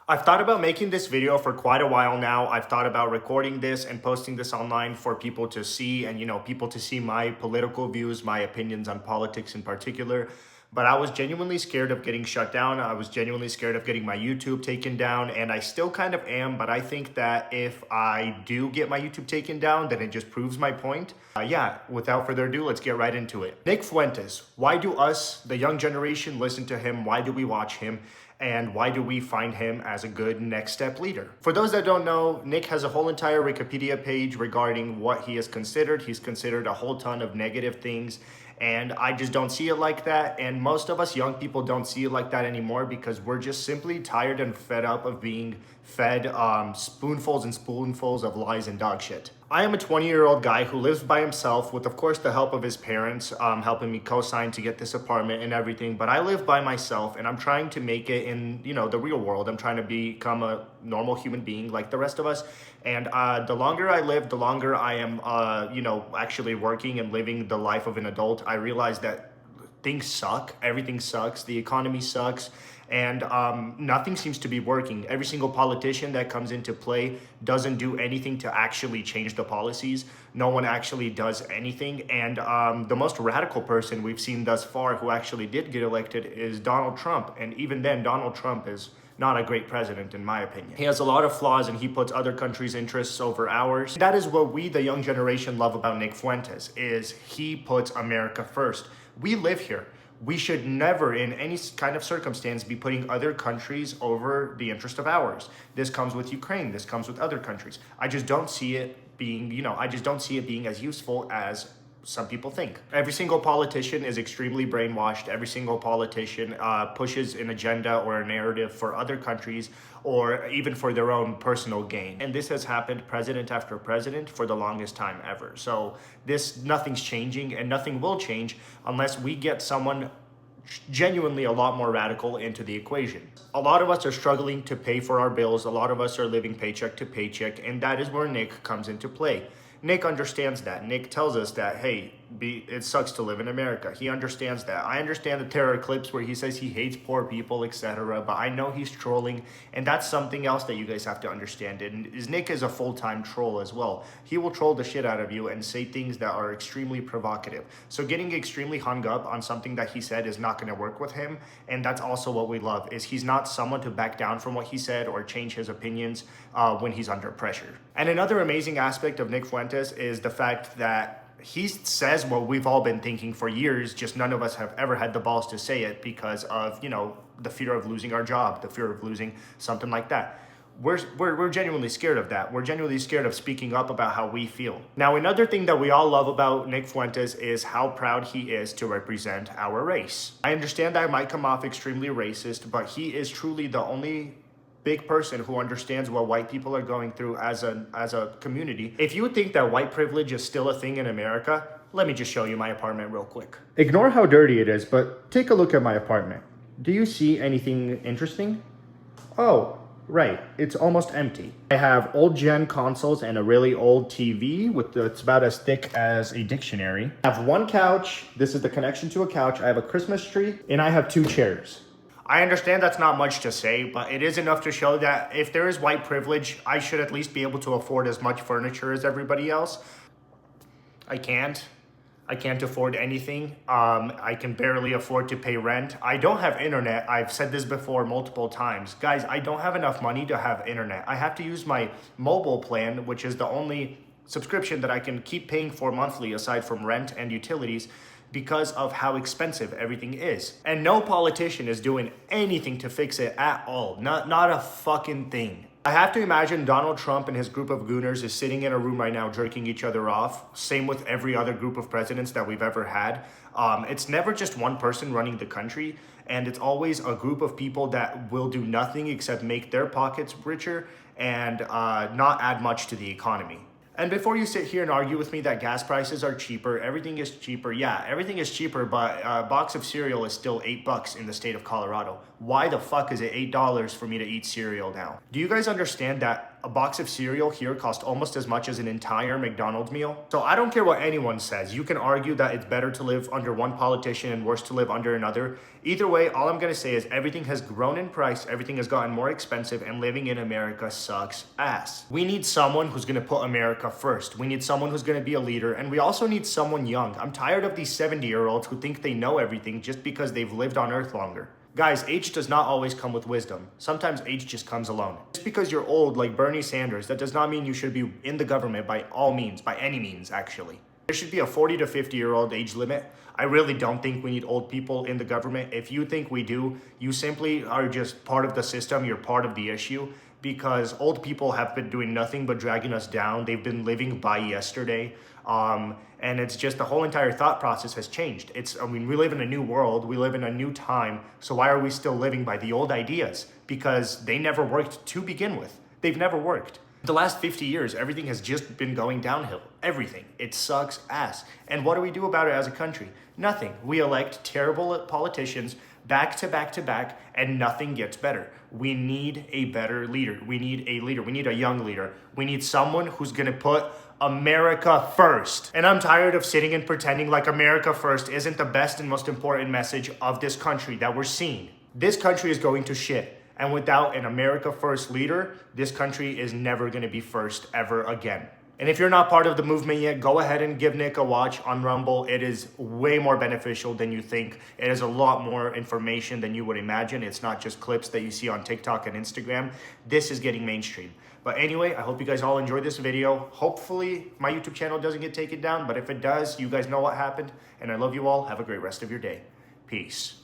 I've thought about making this video for quite a while now. I've thought about recording this and posting this online for people to see and, people to see my political views, my opinions on politics in particular. But I was genuinely scared of getting shut down. I was genuinely scared of getting my YouTube taken down, and I still kind of am, but I think that if I do get my YouTube taken down, then it just proves my point. Without further ado, let's get right into it. Nick Fuentes, why do us, the young generation, listen to him? Why do we watch him? And why do we find him as a good next step leader? For those that don't know, Nick has a whole entire Wikipedia page regarding what he is considered. He's considered a whole ton of negative things, and I just don't see it like that. And most of us young people don't see it like that anymore because we're just simply tired and fed up of being fed spoonfuls and spoonfuls of lies and dog shit. I am a 20-year-old guy who lives by himself with, of course, the help of his parents, helping me co-sign to get this apartment and everything. But I live by myself, and I'm trying to make it in, the real world. I'm trying to become a normal human being like the rest of us. And the longer I live, the longer I am, actually working and living the life of an adult, I realize that things suck. Everything sucks. The economy sucks. And nothing seems to be working. Every single politician that comes into play doesn't do anything to actually change the policies. No one actually does anything. And the most radical person we've seen thus far who actually did get elected is Donald Trump. And even then, Donald Trump is not a great president, in my opinion. He has a lot of flaws, and he puts other countries' interests over ours. That is what we, the young generation, love about Nick Fuentes, is he puts America first. We live here. We should never, in any kind of circumstance, be putting other countries over the interest of ours. This comes with Ukraine. This comes with other countries. I just don't see it being, as useful as some people think. Every single politician is extremely brainwashed. Every single politician pushes an agenda or a narrative for other countries or even for their own personal gain. And this has happened president after president for the longest time ever. So nothing's changing, and nothing will change unless we get someone genuinely a lot more radical into the equation. A lot of us are struggling to pay for our bills. A lot of us are living paycheck to paycheck, and that is where Nick comes into play. Nick understands that. Nick tells us that, hey, it sucks to live in America. He understands that. I understand that there are clips where he says he hates poor people, etc., but I know he's trolling, and that's something else that you guys have to understand. And Nick is a full-time troll as well. He will troll the shit out of you and say things that are extremely provocative. So getting extremely hung up on something that he said is not going to work with him, and that's also what we love, is he's not someone to back down from what he said or change his opinions when he's under pressure. And another amazing aspect of Nick Fuentes is the fact that he says what we've all been thinking for years, just none of us have ever had the balls to say it because of, the fear of losing our job, the fear of losing something like that. We're genuinely scared of that. We're genuinely scared of speaking up about how we feel. Now, another thing that we all love about Nick Fuentes is how proud he is to represent our race. I understand that might come off extremely racist, but he is truly the only big person who understands what white people are going through as a community. If you think that white privilege is still a thing in America, let me just show you my apartment real quick. Ignore how dirty it is, but take a look at my apartment. Do you see anything interesting? Oh, right, it's almost empty. I have old gen consoles and a really old TV it's about as thick as a dictionary. I have one couch. This is the connection to a couch. I have a Christmas tree, and I have 2 chairs. I understand that's not much to say, but it is enough to show that if there is white privilege, I should at least be able to afford as much furniture as everybody else. I can't afford anything. I can barely afford to pay rent. I don't have internet. I've said this before multiple times. Guys, I don't have enough money to have internet. I have to use my mobile plan, which is the only subscription that I can keep paying for monthly aside from rent and utilities, because of how expensive everything is. And no politician is doing anything to fix it at all. Not a fucking thing. I have to imagine Donald Trump and his group of gooners is sitting in a room right now jerking each other off. Same with every other group of presidents that we've ever had. It's never just one person running the country, and it's always a group of people that will do nothing except make their pockets richer and not add much to the economy. And before you sit here and argue with me that gas prices are cheaper, everything is cheaper. Yeah, everything is cheaper, but a box of cereal is still $8 in the state of Colorado. why the fuck is it $8 for me to eat cereal now? Do you guys understand that a box of cereal here costs almost as much as an entire McDonald's meal? So I don't care what anyone says. You can argue that it's better to live under one politician and worse to live under another. Either way, all I'm gonna say is everything has grown in price, everything has gotten more expensive, and living in America sucks ass. We need someone who's gonna put America first. We need someone who's gonna be a leader, and we also need someone young. I'm tired of these 70-year-olds who think they know everything just because they've lived on Earth longer. Guys, age does not always come with wisdom. Sometimes age just comes alone. Just because you're old like Bernie Sanders, that does not mean you should be in the government by all means, by any means actually. There should be a 40 to 50-year-old age limit. I really don't think we need old people in the government. If you think we do, you simply are just part of the system, you're part of the issue, because old people have been doing nothing but dragging us down. They've been living by yesterday. And it's just the whole entire thought process has changed. We live in a new world, we live in a new time, so why are we still living by the old ideas? Because they never worked to begin with. They've never worked. The last 50 years, everything has just been going downhill. Everything. It sucks ass. And what do we do about it as a country? Nothing. We elect terrible politicians back to back to back, and nothing gets better. We need a better leader. We need a leader. We need a young leader. We need someone who's gonna put America first. And I'm tired of sitting and pretending like America first isn't the best and most important message of this country that we're seeing. This country is going to shit. And without an America first leader, this country is never gonna be first ever again. And if you're not part of the movement yet, go ahead and give Nick a watch on Rumble. It is way more beneficial than you think. It is a lot more information than you would imagine. It's not just clips that you see on TikTok and Instagram. This is getting mainstream. But anyway, I hope you guys all enjoyed this video. Hopefully my YouTube channel doesn't get taken down, but if it does, you guys know what happened. And I love you all. Have a great rest of your day. Peace.